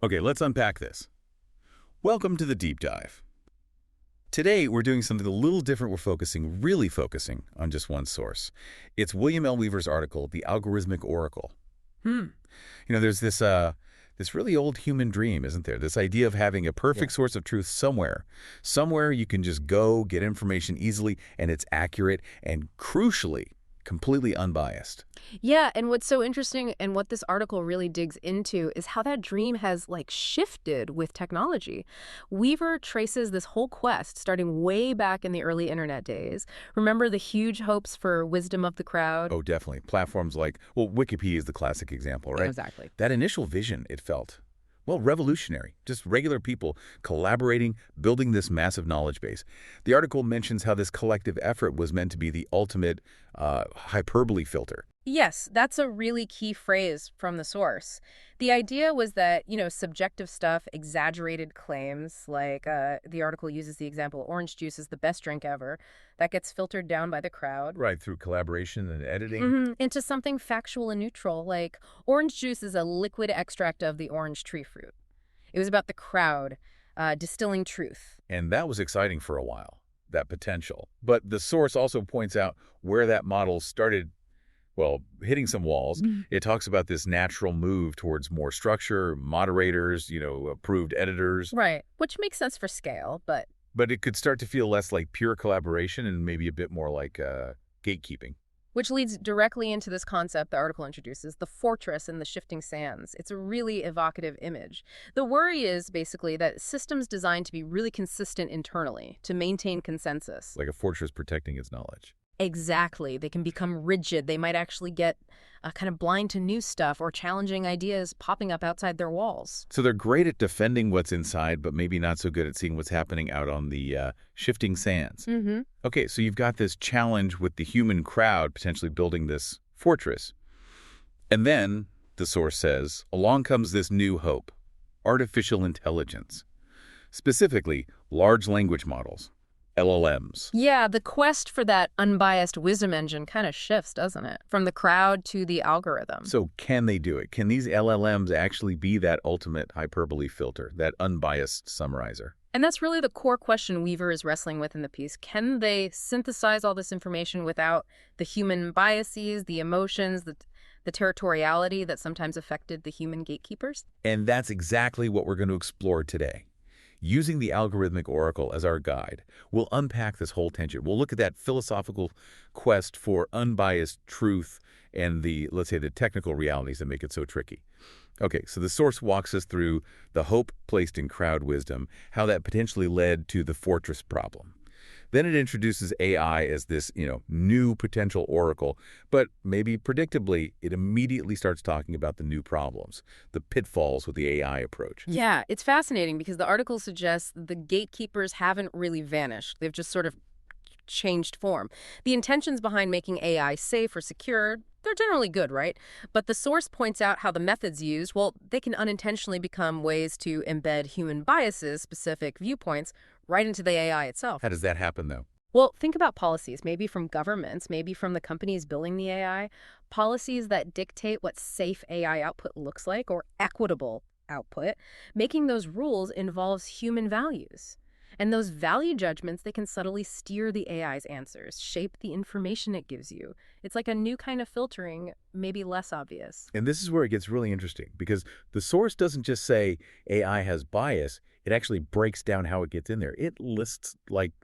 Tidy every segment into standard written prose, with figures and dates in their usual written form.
Okay, let's unpack this. Welcome to the deep dive. Today, we're doing something a little different. We're really focusing on just one source. It's William L. Weaver's article, The Algorithmic Oracle. Hmm. There's this really old human dream, isn't there? This idea of having a Yeah. perfect source of truth somewhere. Somewhere you can just go, get information easily, and it's accurate and, crucially, completely unbiased. Yeah, and what's so interesting and what this article really digs into is how that dream has shifted with technology. Weaver traces this whole quest starting way back in the early internet days. Remember the huge hopes for wisdom of the crowd? Oh, definitely. Platforms like, well, Wikipedia is the classic example, right? Exactly. That initial vision, it felt, well, revolutionary. Just regular people collaborating, building this massive knowledge base. The article mentions how this collective effort was meant to be the ultimate hyperbole filter. Yes, that's a really key phrase from the source. The idea was that, subjective stuff, exaggerated claims, the article uses the example, orange juice is the best drink ever, that gets filtered down by the crowd. Right, through collaboration and editing. Into something factual and neutral, like orange juice is a liquid extract of the orange tree fruit. It was about the crowd, distilling truth. And that was exciting for a while, that potential. But the source also points out where that model started, well, hitting some walls. It talks about this natural move towards more structure, moderators, approved editors. Right, which makes sense for scale, but But it could start to feel less like pure collaboration and maybe a bit more like gatekeeping. which leads directly into this concept the article introduces, the fortress in the shifting sands. It's a really evocative image. The worry is basically that systems designed to be really consistent internally, to maintain consensus. Like a fortress protecting its knowledge. Exactly. They can become rigid. They might actually get kind of blind to new stuff or challenging ideas popping up outside their walls. So they're great at defending what's inside, but maybe not so good at seeing what's happening out on the shifting sands. Mm-hmm. Okay, so you've got this challenge with the human crowd potentially building this fortress. And then, the source says, along comes this new hope, artificial intelligence. Specifically, large language models, LLMs. Yeah, the quest for that unbiased wisdom engine kind of shifts, doesn't it? From the crowd to the algorithm. So can they do it? Can these LLMs actually be that ultimate hyperbole filter, that unbiased summarizer? And that's really the core question Weaver is wrestling with in the piece. Can they synthesize all this information without the human biases, the emotions, the territoriality that sometimes affected the human gatekeepers? And that's exactly what we're going to explore today. Using the algorithmic oracle as our guide, we'll unpack this whole tension. We'll look at that philosophical quest for unbiased truth and let's say, the technical realities that make it so tricky. Okay, so the source walks us through the hope placed in crowd wisdom, how that potentially led to the fortress problem. Then it introduces AI as this, new potential oracle, but maybe predictably, it immediately starts talking about the new problems, the pitfalls with the AI approach. Yeah, it's fascinating because the article suggests the gatekeepers haven't really vanished. They've just sort of changed form. The intentions behind making AI safe or secure, they're generally good, right? But the source points out how the methods used, well, they can unintentionally become ways to embed human biases, specific viewpoints, right into the AI itself. How does that happen, though? Well, think about policies, maybe from governments, maybe from the companies building the AI, policies that dictate what safe AI output looks like or equitable output. Making those rules involves human values. And those value judgments, they can subtly steer the AI's answers, shape the information it gives you. It's like a new kind of filtering, maybe less obvious. And this is where it gets really interesting, because the source doesn't just say AI has bias, it actually breaks down how it gets in there. It lists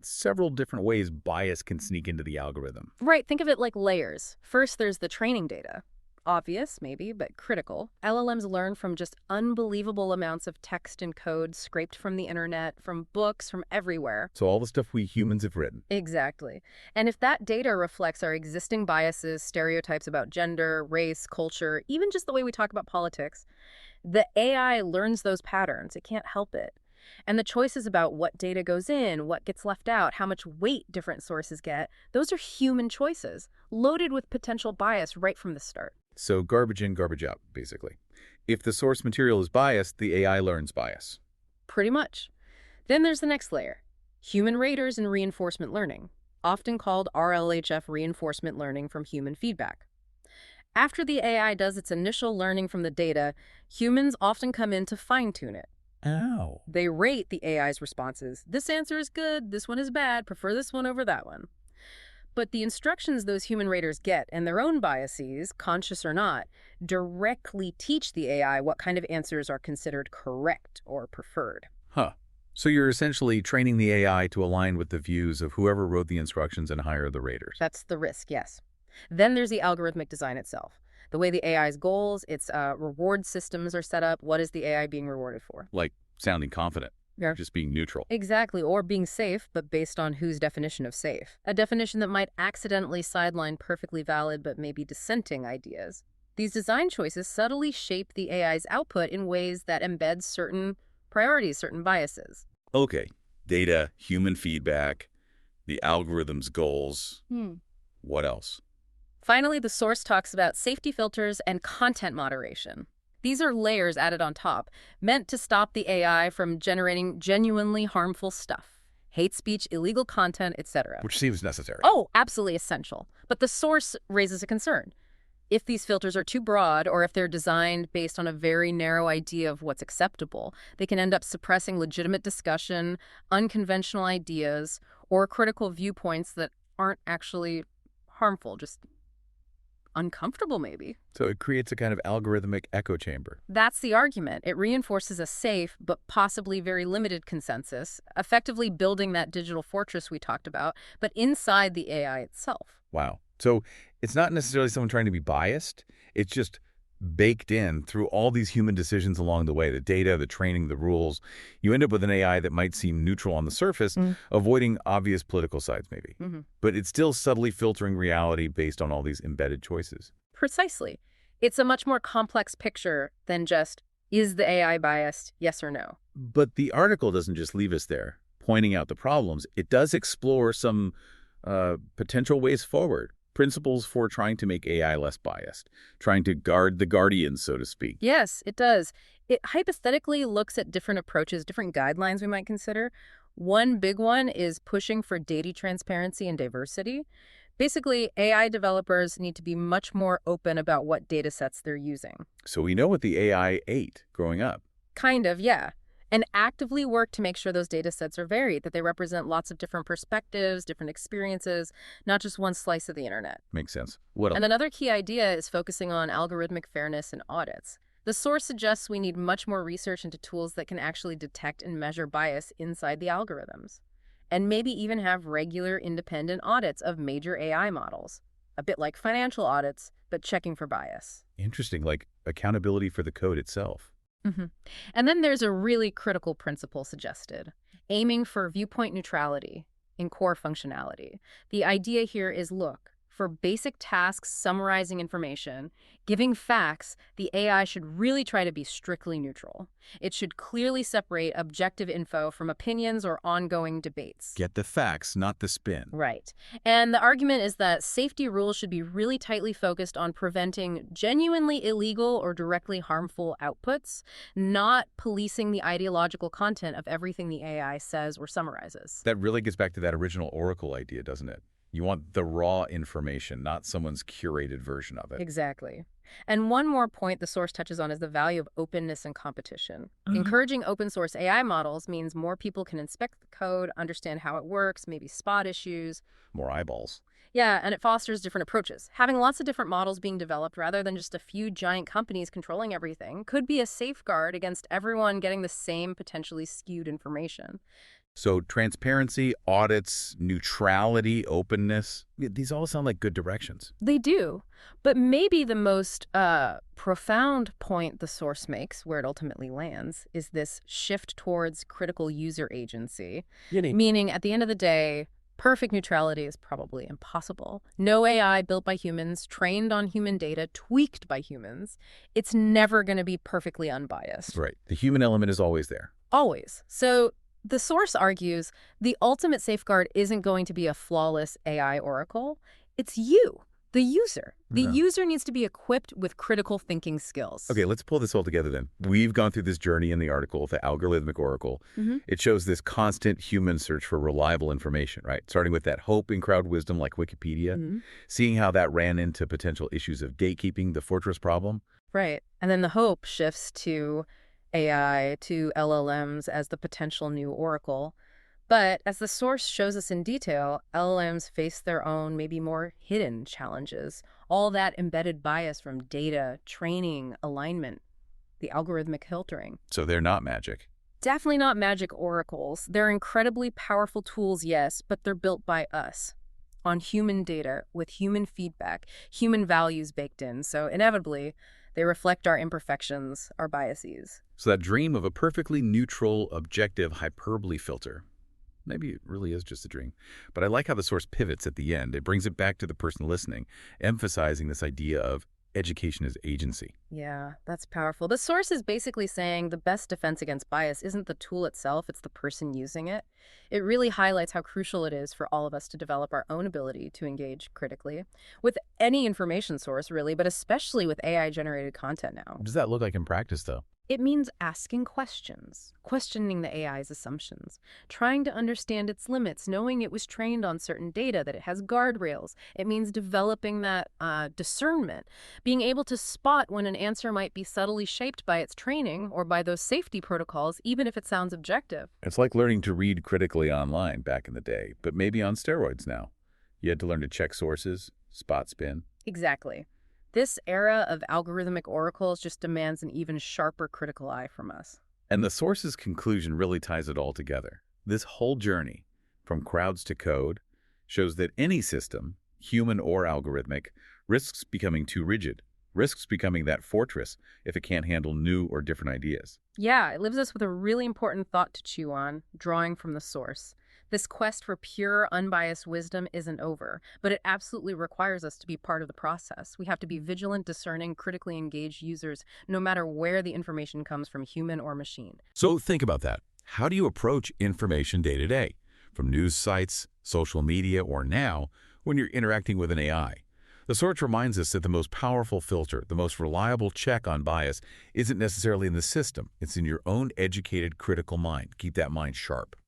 several different ways bias can sneak into the algorithm. Right, think of it like layers. First, there's the training data. Obvious, maybe, but critical. LLMs learn from just unbelievable amounts of text and code scraped from the internet, from books, from everywhere. So all the stuff we humans have written. Exactly. And if that data reflects our existing biases, stereotypes about gender, race, culture, even just the way we talk about politics, the AI learns those patterns. It can't help it. And the choices about what data goes in, what gets left out, how much weight different sources get, those are human choices, loaded with potential bias right from the start. So garbage in, garbage out, basically. If the source material is biased, the AI learns bias. Pretty much. Then there's the next layer, human raters and reinforcement learning, often called RLHF reinforcement learning from human feedback. After the AI does its initial learning from the data, humans often come in to fine-tune it. Oh. They rate the AI's responses. This answer is good, this one is bad, prefer this one over that one. But the instructions those human raters get and their own biases, conscious or not, directly teach the AI what kind of answers are considered correct or preferred. Huh. So you're essentially training the AI to align with the views of whoever wrote the instructions and hire the raters. That's the risk, yes. Then there's the algorithmic design itself. The way the AI's goals, its reward systems are set up. What is the AI being rewarded for? Like sounding confident, Yeah. just being neutral. Exactly, or being safe, but based on whose definition of safe. A definition that might accidentally sideline perfectly valid but maybe dissenting ideas. These design choices subtly shape the AI's output in ways that embed certain priorities, certain biases. Okay. Data, human feedback, the algorithm's goals. What else? Finally, the source talks about safety filters and content moderation. These are layers added on top, meant to stop the AI from generating genuinely harmful stuff. Hate speech, illegal content, etc. Which seems necessary. Oh, absolutely essential. But the source raises a concern. If these filters are too broad, or if they're designed based on a very narrow idea of what's acceptable, they can end up suppressing legitimate discussion, unconventional ideas, or critical viewpoints that aren't actually harmful, just uncomfortable maybe. So it creates a kind of algorithmic echo chamber. That's the argument. It reinforces a safe but possibly very limited consensus, effectively building that digital fortress we talked about, but inside the AI itself. Wow. So it's not necessarily someone trying to be biased. It's just baked in through all these human decisions along the way, the data, the training, the rules. You end up with an AI that might seem neutral on the surface, avoiding obvious political sides maybe. But it's still subtly filtering reality based on all these embedded choices. Precisely. It's a much more complex picture than just, is the AI biased, yes or no? But the article doesn't just leave us there, pointing out the problems. It does explore some potential ways forward. Principles for trying to make AI less biased, trying to guard the guardians, so to speak. Yes, it does. It hypothetically looks at different approaches, different guidelines we might consider. One big one is pushing for data transparency and diversity. Basically, AI developers need to be much more open about what data sets they're using. So we know what the AI ate growing up. Kind of, yeah. And actively work to make sure those data sets are varied, that they represent lots of different perspectives, different experiences, not just one slice of the internet. Makes sense. What else? And another key idea is focusing on algorithmic fairness and audits. The source suggests we need much more research into tools that can actually detect and measure bias inside the algorithms. And maybe even have regular independent audits of major AI models. A bit like financial audits, but checking for bias. Interesting, like accountability for the code itself. And then there's a really critical principle suggested, aiming for viewpoint neutrality in core functionality. The idea here is, look, for basic tasks summarizing information, giving facts, the AI should really try to be strictly neutral. It should clearly separate objective info from opinions or ongoing debates. Get the facts, not the spin. Right. And the argument is that safety rules should be really tightly focused on preventing genuinely illegal or directly harmful outputs, not policing the ideological content of everything the AI says or summarizes. That really gets back to that original Oracle idea, doesn't it? You want the raw information, not someone's curated version of it. Exactly. And one more point the source touches on is the value of openness and competition. Encouraging open source AI models means more people can inspect the code, understand how it works, maybe spot issues. More eyeballs. Yeah, and it fosters different approaches. Having lots of different models being developed rather than just a few giant companies controlling everything could be a safeguard against everyone getting the same potentially skewed information. So transparency, audits, neutrality, openness, these all sound like good directions. They do. But maybe the most profound point the source makes, where it ultimately lands, is this shift towards critical user agency. Meaning, at the end of the day, perfect neutrality is probably impossible. No AI built by humans, trained on human data, tweaked by humans. It's never going to be perfectly unbiased. Right. The human element is always there. Always. So the source argues the ultimate safeguard isn't going to be a flawless AI oracle. It's you. The user. The Yeah. user needs to be equipped with critical thinking skills. Okay, let's pull this all together then. We've gone through this journey in the article, the Algorithmic Oracle. Hmm. It shows this constant human search for reliable information, right? Starting with that hope in crowd wisdom like Wikipedia, Hmm. seeing how that ran into potential issues of gatekeeping, the fortress problem. Right. And then the hope shifts to AI, to LLMs as the potential new oracle. But as the source shows us in detail, LLMs face their own, maybe more hidden challenges. All that embedded bias from data, training, alignment, the algorithmic filtering. So they're not magic. Definitely not magic oracles. They're incredibly powerful tools, yes, but they're built by us on human data with human feedback, human values baked in. So inevitably, they reflect our imperfections, our biases. So that dream of a perfectly neutral, objective hyperbole filter. Maybe it really is just a dream. But I like how the source pivots at the end. It brings it back to the person listening, emphasizing this idea of education as agency. Yeah, that's powerful. The source is basically saying the best defense against bias isn't the tool itself, it's the person using it. It really highlights how crucial it is for all of us to develop our own ability to engage critically with any information source, really, but especially with AI-generated content now. What does that look like in practice, though? It means asking questions, questioning the AI's assumptions, trying to understand its limits, knowing it was trained on certain data, that it has guardrails. It means developing that discernment, being able to spot when an answer might be subtly shaped by its training or by those safety protocols, even if it sounds objective. It's like learning to read critically online back in the day, but maybe on steroids now. You had to learn to check sources, spot spin. Exactly. This era of algorithmic oracles just demands an even sharper critical eye from us. And the source's conclusion really ties it all together. This whole journey, from crowds to code, shows that any system, human or algorithmic, risks becoming too rigid, risks becoming that fortress if it can't handle new or different ideas. Yeah, it leaves us with a really important thought to chew on, drawing from the source. This quest for pure, unbiased wisdom isn't over, but it absolutely requires us to be part of the process. We have to be vigilant, discerning, critically engaged users, no matter where the information comes from, human or machine. So think about that. How do you approach information day to day? From news sites, social media, or now, when you're interacting with an AI? The source reminds us that the most powerful filter, the most reliable check on bias, isn't necessarily in the system. It's in your own educated, critical mind. Keep that mind sharp.